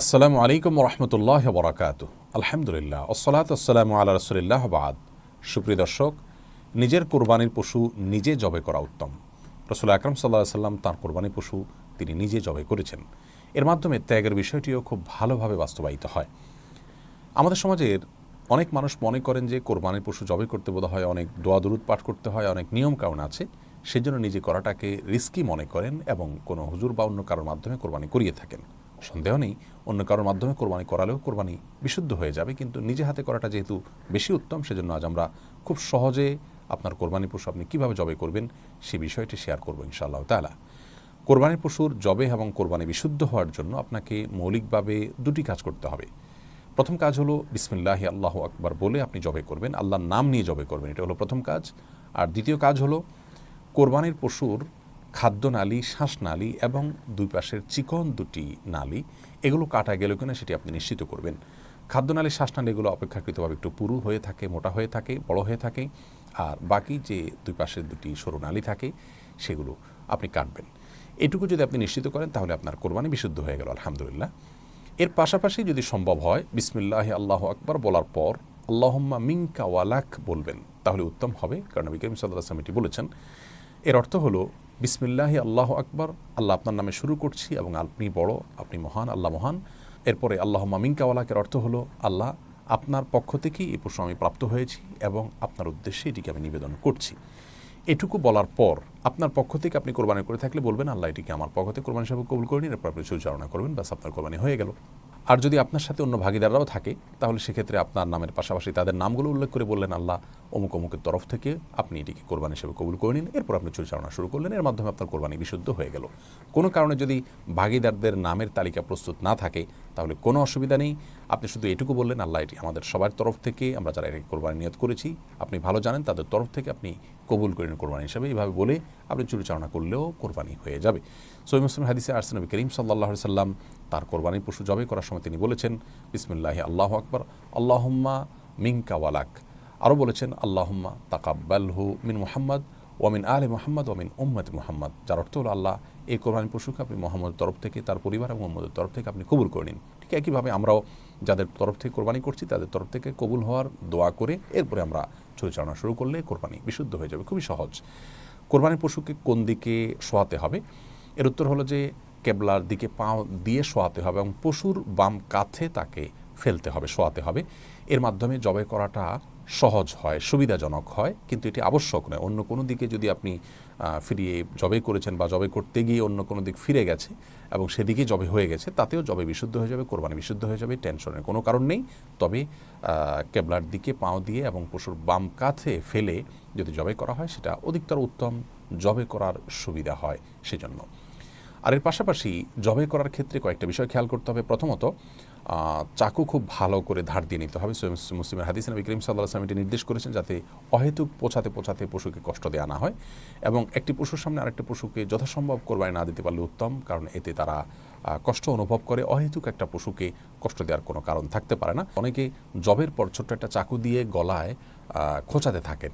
আসসালামু আলাইকুম রহমতুল্লাহ বরাকাত। আলহামদুলিল্লাহ ওসসালাতু ওয়াসসালামু আলা রাসূলিল্লাহ বাদ। সুপ্রিয় দর্শক, নিজের কোরবানির পশু নিজে জবাই করা উত্তম। রাসূল আকরাম সাল্লাল্লাহু আলাইহি সাল্লাম তাঁর কোরবানির পশু তিনি নিজে জবাই করেছেন। এর মাধ্যমে ত্যাগের বিষয়টিও খুব ভালোভাবে বাস্তবায়িত হয়। আমাদের সমাজের অনেক মানুষ মনে করেন যে কোরবানির পশু জবাই করতে বোধ হয় অনেক দোয়া দরুদ পাঠ করতে হয়, অনেক নিয়ম কানুন আছে, সেজন্য নিজে করাটাকে রিস্কি মনে করেন এবং কোনো হুজুর বা অন্য কারোর মাধ্যমে কোরবানি করিয়ে থাকেন। সন্দেহ নেই, অন্য কারোর মাধ্যমে কোরবানি করালেও কোরবানি বিশুদ্ধ হয়ে যাবে, কিন্তু নিজে হাতে করাটা যেহেতু বেশি উত্তম, সেজন্য আজ আমরা খুব সহজে আপনার কোরবানি পশু আপনি কীভাবে জবাই করবেন সে বিষয়টি শেয়ার করবো ইনশাআল্লাহ তাআলা। কোরবানির পশুর জবে এবং কোরবানি বিশুদ্ধ হওয়ার জন্য আপনাকে মৌলিকভাবে দুটি কাজ করতে হবে। প্রথম কাজ হলো বিসমিল্লাহি আল্লাহু আকবার বলে আপনি জবাই করবেন, আল্লাহর নাম নিয়ে জবাই করবেন, এটা হলো প্রথম কাজ। আর দ্বিতীয় কাজ হলো কোরবানির পশুর খাদ্যনালী, শ্বাসনালী এবং দুই পাশের চিকন দুটি নালী, এগুলো কাটা গেল কিনা সেটি আপনি নিশ্চিত করবেন। খাদ্যনালী, শ্বাসনালী এগুলো অপেক্ষাকৃতভাবে একটু পুরু হয়ে থাকে, মোটা হয়ে থাকে, বড় হয়ে থাকে, আর বাকি যে দুই পাশের দুটি সরু নালী থাকে সেগুলো আপনি কাটবেন। এটুকু যদি আপনি নিশ্চিত করেন তাহলে আপনার কোরবানি বিশুদ্ধ হয়ে গেল আলহামদুলিল্লাহ। এর পাশাপাশি যদি সম্ভব হয় বিসমিল্লাহি আল্লাহু আকবার বলার পর আল্লাহুম্মা মিনকা ওয়ালাক বলবেন, তাহলে উত্তম হবে, কারণ নবী করিম সাল্লাল্লাহু আলাইহি ওয়াসাল্লাম এটি বলেছেন। এর অর্থ হলো বিসমিল্লাহি আল্লাহু আকবার, আল্লাহ আপনার নামে শুরু করছি এবং আপনি বড়, আপনি মহান, আল্লাহ মহান। এরপরে আল্লাহুম্মা মিনকা ওয়ালাকের অর্থ হলো আল্লাহ আপনার পক্ষ থেকেই এই পশু আমি প্রাপ্ত হয়েছি এবং আপনার উদ্দেশ্যে এটিকে আমি নিবেদন করছি। এটুকু বলার পর আপনার পক্ষ থেকে আপনি কোরবানি করে থাকলে বলবেন আল্লাহ এটিকে আমার পক্ষ থেকে কোরবানি হিসাবে কবুল করে নিন, এরপর আপনি সুচারণা করবেন, ব্যাস আপনার কোরবানি হয়ে গেল। আর যদি আপনার সাথে অন্য ভাগিদাররাও থাকে তাহলে সেক্ষেত্রে আপনার নামের পাশাপাশি তাদের নামগুলো উল্লেখ করে বললেন আল্লাহ অমুক অমুকের তরফ থেকে আপনি এটিকে কোরবানি হিসেবে কবুল করে নিন, এরপর আপনি পরিচালনা শুরু করলেন, এর মাধ্যমে আপনার কোরবানি বিশুদ্ধ হয়ে গেল। কোনো কারণে যদি ভাগিদারদের নামের তালিকা প্রস্তুত না থাকে তাহলে কোনো অসুবিধা নেই, আপনি শুধু এটুকু বললেন আল্লাহ এটি আমাদের সবার তরফ থেকে, আমরা যারা এটি কোরবানি নিয়ত করেছি আপনি ভালো জানেন, তাদের তরফ থেকে আপনি কবুল করেন কোরবানি হিসাবে, এইভাবে বলে আপনি পরিচালনা করলেও কোরবানি হয়ে যাবে। সহিহ মুসলিম হাদিসে আসছে নবী করিম সাল্লাল্লাহু আলাইহি সাল্লাম তার কোরবানির পশু জবাই করার সময় তিনি বলেছেন বিসমিল্লাহি আল্লাহু আকবার আল্লাহুম্মা মিনকা ওয়ালাক। আরও বলেছেন আল্লাহুম্মা তাকাব্বালহু মিন মুহাম্মদ ওয়া মিন আলি মুহাম্মদ ওয়া মিন উম্মতি মুহাম্মদ, যার অর্থ হলো আল্লাহ এই কোরবানির পশুকে আপনি মুহাম্মদের তরফ থেকে, তার পরিবার এবং মুহাম্মদের তরফ থেকে আপনি কবুল করে নিন। ঠিক একইভাবে আমরাও যাদের তরফ থেকে কোরবানি করছি তাদের তরফ থেকে কবুল হওয়ার দোয়া করে এরপরে আমরা পরিচালনা শুরু করলে কোরবানি বিশুদ্ধ হয়ে যাবে। খুবই সহজ। কোরবানির পশুকে কোন দিকে শোয়াতে হবে, এর উত্তর হলো যে কেবলার দিকে পা দিয়ে শোয়াতে হবে এবং পশুর বাম কাঁধে তাকে ফেলতে হবে, শোয়াতে হবে। এর মাধ্যমে জবাই করাটা সহজ হয়, সুবিধাজনক হয়, কিন্তু এটি আবশ্যক নয়। অন্য কোনো দিকে যদি আপনি ফিরিয়ে জবাই করেছেন বা জবাই করতে গিয়ে অন্য কোনো দিক ফিরে গেছে এবং সেদিকে জবাই হয়ে গেছে, তাতেও জবাই বিশুদ্ধ হয়ে যাবে, কোরবানি বিশুদ্ধ হয়ে যাবে, টেনশনের কোনো কারণ নেই। তবে কেবলার দিকে পাও দিয়ে এবং পশুর বাম কাঁধে ফেলে যদি জবাই করা হয় সেটা অধিকতর উত্তম, জবাই করার সুবিধা হয় সেজন্য। আর এর পাশাপাশি জবাই করার ক্ষেত্রে কয়েকটা বিষয় খেয়াল করতে হবে। প্রথমত চাকু খুব ভালো করে ধার দিয়ে নিতে হবে। মুসলিমের হাদিসে নবী করিম সাল্লাল্লাহু আলাইহি ওয়াসাল্লাম এটি নির্দেশ করেছেন যাতে অহেতুক পোছাতে পোছাতে পশুকে কষ্ট দেওয়া না হয়, এবং একটি পশুর সামনে আরেকটি পশুকে যথাসম্ভব কোরবানি না দিতে পারলে উত্তম, কারণ এতে তারা কষ্ট অনুভব করে। অহেতুক একটা পশুকে কষ্ট দেওয়ার কোনো কারণ থাকতে পারে না। অনেকে জবের পর ছোট্ট একটা চাকু দিয়ে গলায় খোঁচাতে থাকেন।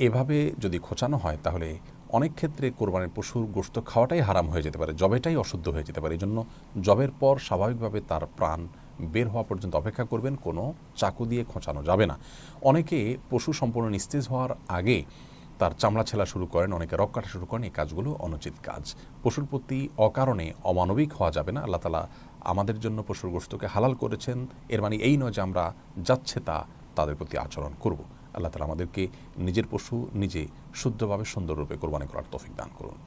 এভাবে যদি খোঁচানো হয় তাহলে অনেক ক্ষেত্রে কোরবানির পশুর গোশত খাওয়াটাই হারাম হয়ে যেতে পারে, জবেটাই অশুদ্ধ হয়ে যেতে পারে। এই জন্য জবের পর স্বাভাবিকভাবে তার প্রাণ বের হওয়া পর্যন্ত অপেক্ষা করবেন, কোনো চাকু দিয়ে খোঁচানো যাবে না। অনেকে পশু সম্পূর্ণ নিস্তেজ হওয়ার আগে তার চামড়া ছেলা শুরু করেন, অনেকে রক কাটা শুরু করেন, এই কাজগুলো অনুচিত কাজ। পশুর প্রতি অকারণে অমানবিক হওয়া যাবে না। আল্লাহ তাআলা আমাদের জন্য পশুর গোশতকে হালাল করেছেন, এর মানে এই নয় যে আমরা যাচ্ছে তা তাদের প্রতি আচরণ করব। আল্লাহ তাআলা আমাদেরকে নিজের পশু নিজে শুদ্ধভাবে সুন্দররূপে কোরবানি করার তৌফিক দান করুন।